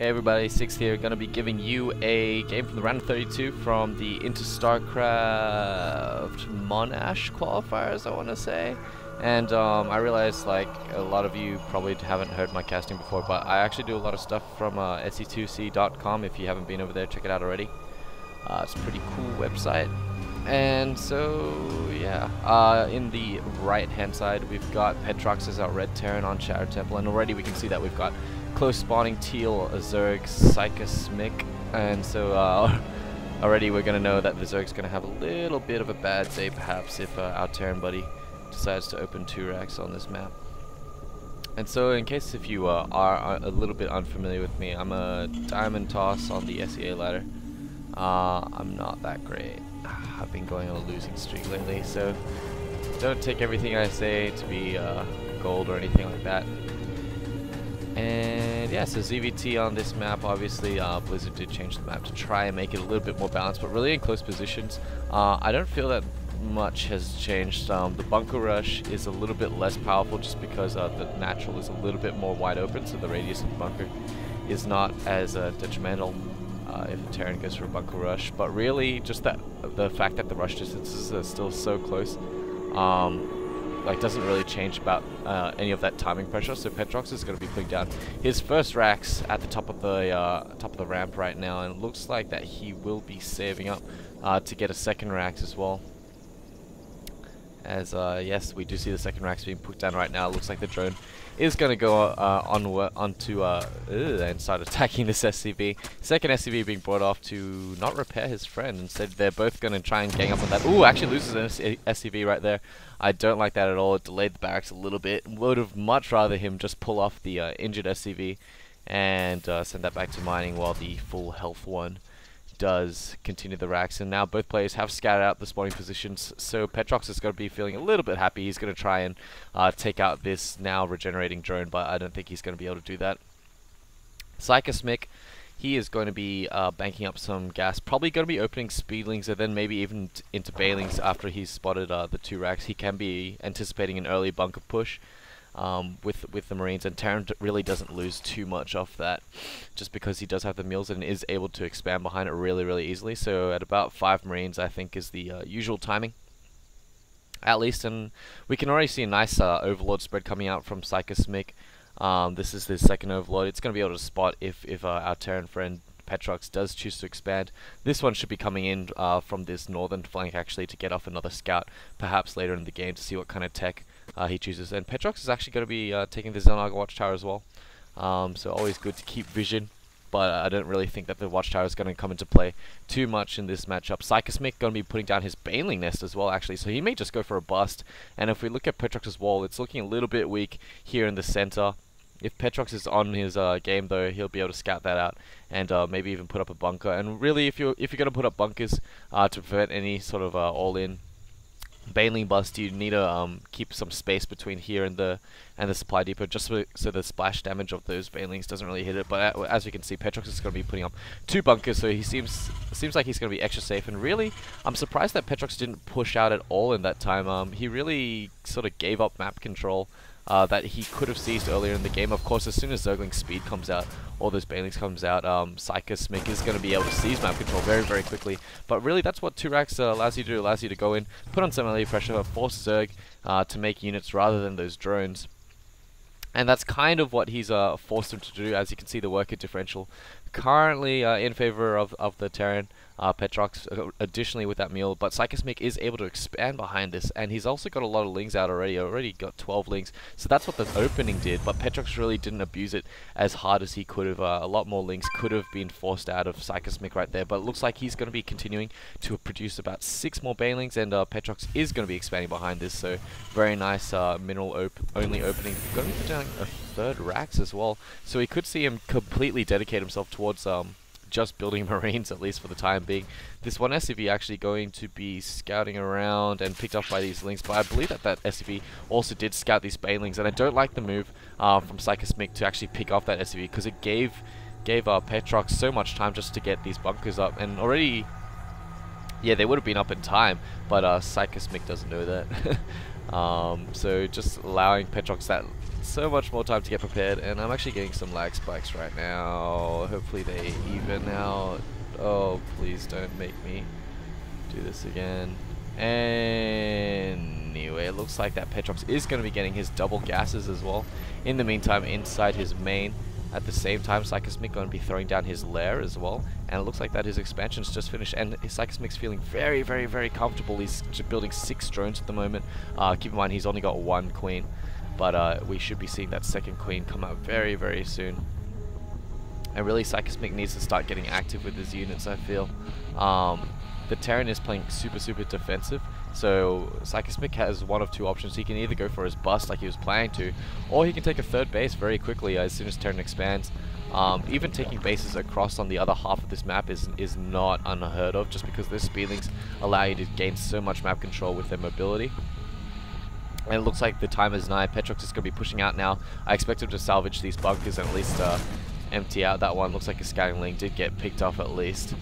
Hey everybody, Six here, gonna be giving you a game from the RO32 from the IntoStarCraft Monash qualifiers, I wanna say. And I realized like a lot of you probably haven't heard my casting before, but I actually do a lot of stuff from ISCTL.com. If you haven't been over there, check it out already. It's a pretty cool website. And so, yeah, in the right hand side we've got Petrox as our red Terran on Shadow Temple, and already we can see that we've got close spawning teal Zerg Cykasmik, and so already we're going to know that the Zerg's going to have a little bit of a bad day perhaps if our Terran buddy decides to open 2 racks on this map. And so in case if you are a little bit unfamiliar with me, I'm a diamond toss on the SEA ladder. I'm not that great. I've been going on a losing streak lately, so don't take everything I say to be gold or anything like that. And yeah, so ZVT on this map, obviously Blizzard did change the map to try and make it a little bit more balanced, but really in close positions, I don't feel that much has changed. The bunker rush is a little bit less powerful just because the natural is a little bit more wide open, so the radius of the bunker is not as detrimental if the Terran goes for a bunker rush. But really, just that the fact that the rush distances are still so close, like doesn't really change about any of that timing pressure. So Petrox is going to be putting down his first racks at the top of the ramp right now, and it looks like that he will be saving up to get a second racks as well. As yes, we do see the second racks being put down right now. It looks like the drone is going to go onto and start attacking this SCV. Second SCV being brought off to not repair his friend. Instead, they're both going to try and gang up on that. Ooh, actually loses an SCV right there. I don't like that at all. It delayed the barracks a little bit. Would have much rather him just pull off the injured SCV and send that back to mining while the full health one does continue the racks. And now both players have scattered out the spawning positions, so Petrox is going to be feeling a little bit happy. He's going to try and take out this now regenerating drone, but I don't think he's going to be able to do that. Cykasmik, he is going to be banking up some gas, probably going to be opening speedlings and then maybe even into bailings after he's spotted the 2 racks. He can be anticipating an early bunker push with the Marines, and Terran really doesn't lose too much off that just because he does have the mills and is able to expand behind it really easily. So at about 5 Marines I think is the usual timing at least, and we can already see a nice overlord spread coming out from Cykasmik. This is the second overlord. It's going to be able to spot if our Terran friend Petrox does choose to expand. This one should be coming in from this northern flank actually to get off another scout perhaps later in the game to see what kind of tech he chooses. And Petrox is actually going to be taking the Xel'Naga watchtower as well, so always good to keep vision, but I don't really think that the watchtower is going to come into play too much in this matchup. Cykasmik going to be putting down his Baneling nest as well actually, so he may just go for a bust. And if we look at Petrox's wall, it's looking a little bit weak here in the center. If Petrox is on his game though, he'll be able to scout that out and maybe even put up a bunker. And really, if you're going to put up bunkers to prevent any sort of all-in Baneling bust, you need to keep some space between here and the supply depot, just so the splash damage of those Banelings doesn't really hit it. But as we can see, Petrox is going to be putting up 2 bunkers, so he seems like he's going to be extra safe. And really, I'm surprised that Petrox didn't push out at all in that time. He really sort of gave up map control that he could have seized earlier in the game. Of course, as soon as Zergling's speed comes out, all those Banelings comes out, Cykasmik is going to be able to seize map control very quickly. But really, that's what 2 racks allows you to do. Allows you to go in, put on some melee pressure, force Zerg to make units rather than those drones. And that's kind of what he's forced him to do. As you can see, the worker differential currently in favor of the Terran. Petrox additionally with that meal, but Cykasmik is able to expand behind this, and he's also got a lot of lings out already got 12 lings, so that's what the opening did. But Petrox really didn't abuse it as hard as he could have. A lot more lings could have been forced out of Cykasmik right there, but it looks like he's going to be continuing to produce about 6 more Banelings, and Petrox is going to be expanding behind this, so very nice mineral only opening. Going to be doing a 3rd racks as well, so we could see him completely dedicate himself towards just building Marines, at least for the time being. This one SCV actually going to be scouting around and picked up by these links, but I believe that SCV also did scout these Banelings, and I don't like the move from Cykasmik to actually pick off that SCV, because it gave Petrox so much time just to get these bunkers up, and already, yeah, they would have been up in time, but Cykasmik doesn't know that. So just allowing Petrox that so much more time to get prepared, and I'm actually getting some lag spikes right now. hopefully they even out. Oh, please don't make me do this again. Anyway, it looks like that Petrox is going to be getting his double gases as well. In the meantime, inside his main, at the same time, Cykasmik going to be throwing down his lair as well. And it looks like that his expansion's just finished. And Cykasmik's feeling very, very, very comfortable. He's building 6 drones at the moment. Keep in mind, he's only got 1 queen. But we should be seeing that second queen come out very, very soon. And really, Cykasmik needs to start getting active with his units, I feel. The Terran is playing super, super defensive. So Cykasmik has one of 2 options. He can either go for his bust like he was planning to, or he can take a 3rd base very quickly as soon as Terran expands. Even taking bases across on the other half of this map is not unheard of, just because their speedlings allow you to gain so much map control with their mobility. And it looks like the time is nigh. Petrox is going to be pushing out now. I expect him to salvage these bunkers and at least empty out that one. Looks like a scouting link did get picked off at least.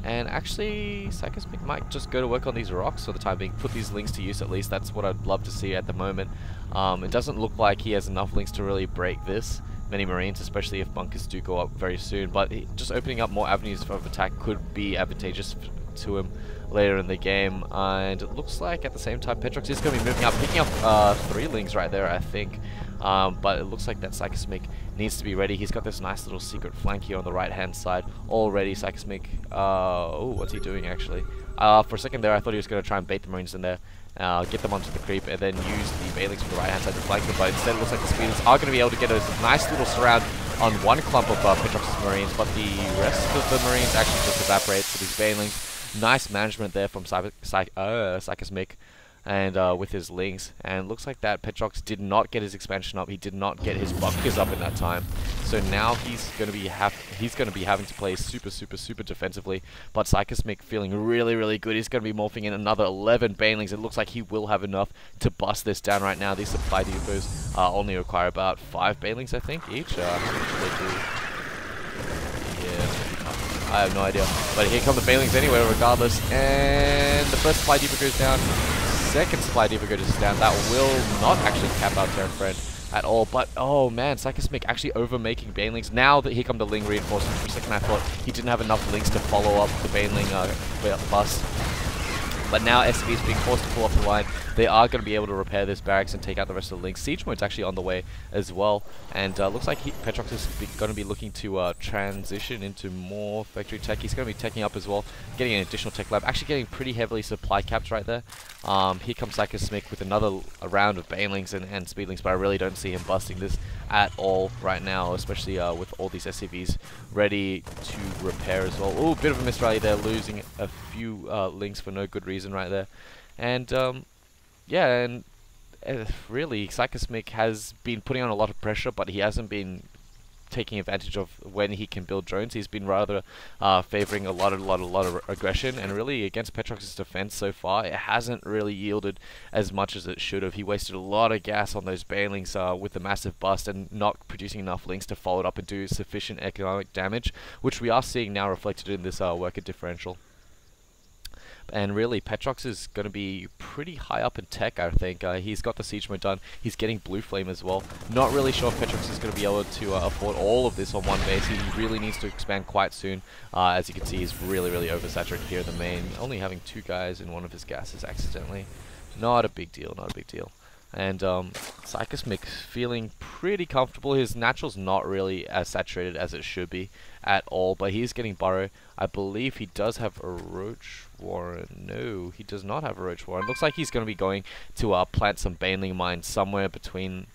And actually, Cykasmik might just go to work on these rocks for the time being. Put these links to use at least. That's what I'd love to see at the moment. It doesn't look like he has enough links to really break this many Marines, especially if bunkers do go up very soon. But just opening up more avenues of attack could be advantageous to him later in the game. And it looks like at the same time, Petrox is going to be moving up, picking up 3 links right there, I think. But it looks like that Cykasmik needs to be ready. He's got this nice little secret flank here on the right hand side already. Cykasmik, oh, what's he doing actually? For a second there I thought he was going to try and bait the Marines in there, get them onto the creep, and then use the Bailings from the right hand side to flank them, but instead it looks like the speeders are going to be able to get a nice little surround on one clump of Petrox's Marines, but the rest of the Marines actually just evaporate to these Bailings. Nice management there from Cykasmik. And with his links, and it looks like that Petrox did not get his expansion up. He did not get his bunkers up in that time. So now he's going to be having to play super, super, super defensively. But Cykasmik feeling really, really good. He's going to be morphing in another 11 banelings. It looks like he will have enough to bust this down right now. These supply depots only require about 5 banelings, I think, each. Yeah, I have no idea. But here come the banelings anyway, regardless. And the first supply depot goes down. Second supply depot goes down. That will not actually cap out Terran Friend at all. But oh man, Cykasmik actually overmaking banelings. Now that here come the Ling reinforcements. For a second I thought he didn't have enough links to follow up the baneling bust. But now SCV is being forced to pull off the line. They are going to be able to repair this barracks and take out the rest of the links. Siege mode's actually on the way as well. And looks like Petrox is going to be looking to transition into more factory tech. He's going to be teching up as well, getting an additional tech lab. Actually getting pretty heavily supply capped right there. Here comes Cykasmik with another round of banelings and speedlings, but I really don't see him busting this at all right now, especially with all these SCVs ready to repair as well. Oh, bit of a misrally there, losing a few links for no good reason right there. And yeah, and really, Cykasmik has been putting on a lot of pressure, but he hasn't been taking advantage of when he can build drones. He's been rather favoring a lot of aggression, and really against Petrox's defense so far, it hasn't really yielded as much as it should have. He wasted a lot of gas on those banelings with the massive bust and not producing enough links to follow it up and do sufficient economic damage, which we are seeing now reflected in this worker differential. And really, Petrox is going to be pretty high up in tech, I think. He's got the siege mode done. He's getting blue flame as well. Not really sure if Petrox is going to be able to afford all of this on one base. He really needs to expand quite soon. As you can see, he's really oversaturated here in the main. Only having 2 guys in one of his gases accidentally. Not a big deal, not a big deal. And Cykasmik feeling pretty comfortable. His natural's not really as saturated as it should be at all, but he's getting burrow. I believe he does have a roach warren. No, he does not have a roach warren. Looks like he's going to be going to plant some baneling mines somewhere between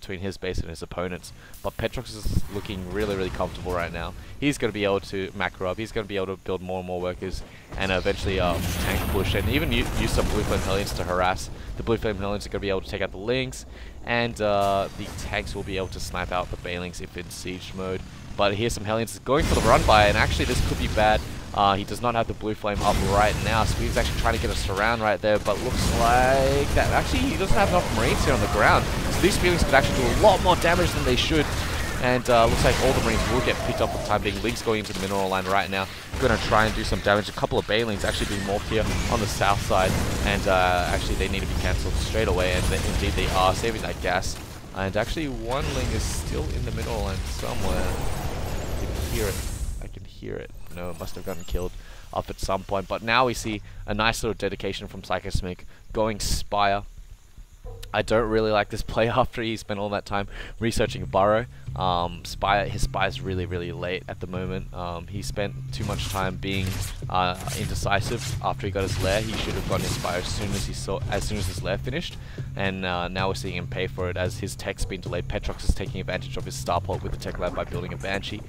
his base and his opponents. But Petrox is looking really comfortable right now. He's going to be able to macro up. He's going to be able to build more and more workers and eventually tank push and even use some blue flame hellions to harass. The blue flame hellions are going to be able to take out the links, and the tanks will be able to snipe out the banelings if in siege mode. But here's some hellions going for the run by, and actually this could be bad. He does not have the blue flame up right now, so he's actually trying to get a surround right there, but looks like that actually he doesn't have enough Marines here on the ground. So these feelings could actually do a lot more damage than they should. And looks like all the Marines will get picked up for the time being. Link's going into the mineral line right now. Going to try and do some damage. A couple of banelings actually being morphed here on the south side. And actually they need to be cancelled straight away. And indeed they are, saving that gas. And actually, one Ling is still in the middle and somewhere. I can hear it. I can hear it. No, it must have gotten killed off at some point. But now we see a nice little dedication from Cykasmik going Spire. I don't really like this play after he spent all that time researching Burrow. His Spire's really late at the moment. He spent too much time being indecisive after he got his lair. He should have gotten his Spire as soon as his lair finished. And now we're seeing him pay for it as his tech's been delayed. Petrox is taking advantage of his starport with the tech lab by building a Banshee.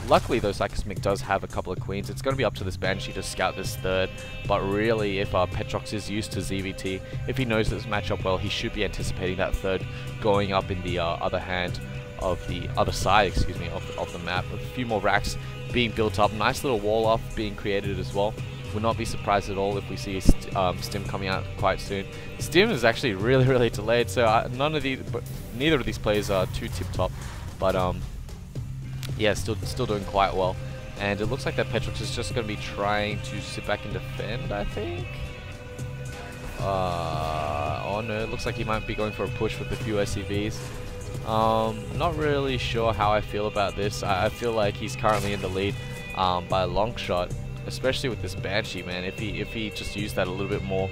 Luckily though, Cykasmik does have a couple of queens. It's going to be up to this Banshee to scout this third. But really, if Petrox is used to ZVT, if he knows this matchup well, he should be anticipating that third going up in the other side, excuse me, of the map. A few more racks being built up. Nice little wall off being created as well. Would not be surprised at all if we see Stim coming out quite soon. Stim is actually really delayed, so neither of these players are too tip top, but yeah, still doing quite well. And it looks like that Petrox is just going to be trying to sit back and defend, I think. Oh no, it looks like he might be going for a push with a few SCVs. Not really sure how I feel about this. I feel like he's currently in the lead by a long shot, especially with this Banshee, man. If he just used that a little bit more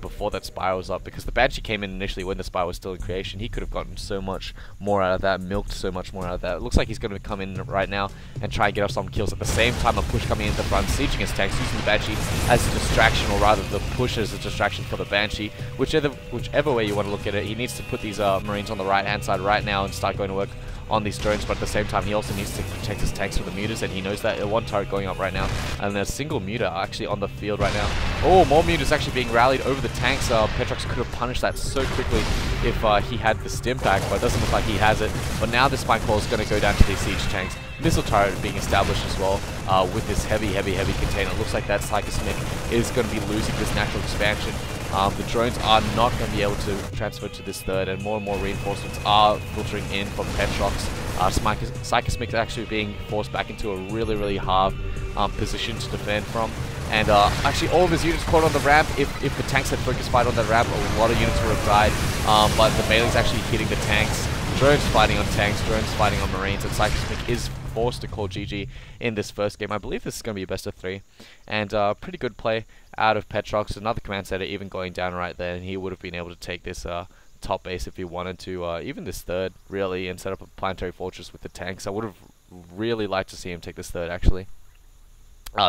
before that Spire was up, because the Banshee came in initially when the Spire was still in creation, he could have gotten so much more out of that, milked so much more out of that. It looks like he's going to come in right now and try and get off some kills. At the same time, a push coming into the front, sieging his tanks, using the Banshee as a distraction, or rather the push as a distraction for the Banshee. Whichever way you want to look at it, he needs to put these Marines on the right-hand side right now and start going to work on these drones, but at the same time he also needs to protect his tanks from the mutas, and he knows that. One turret going up right now, and there's a single muta actually on the field right now. Oh, more mutas actually being rallied over the tanks. Petrox could have punished that so quickly if he had the stim pack, but it doesn't look like he has it. But now this spine call is going to go down to these siege tanks. Missile turret being established as well with this heavy container. It looks like that Cykasmik is going to be losing this natural expansion. The drones are not going to be able to transfer to this third, and more reinforcements are filtering in from Petrox. Cykasmik is actually being forced back into a really hard position to defend from. And actually all of his units caught on the ramp. If the tanks had focus fight on that ramp, a lot of units would have died. But the melee's actually hitting the tanks. Drones fighting on tanks, drones fighting on Marines, and Cykasmik is forced to call GG in this first game. I believe this is going to be a best of 3. And pretty good play out of Petrox. Another command center even going down right there, and he would have been able to take this top base if he wanted to, even this third really, and set up a planetary fortress with the tanks. I would have really liked to see him take this third actually.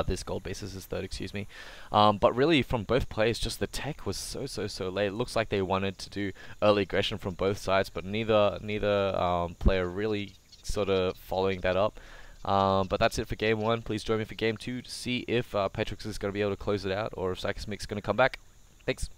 This gold base is his third, excuse me. But really from both players, just the tech was so late. It looks like they wanted to do early aggression from both sides, but neither player really sort of following that up. But that's it for game 1. Please join me for game 2 to see if Petrox is going to be able to close it out, or if Cykasmik's going to come back. Thanks.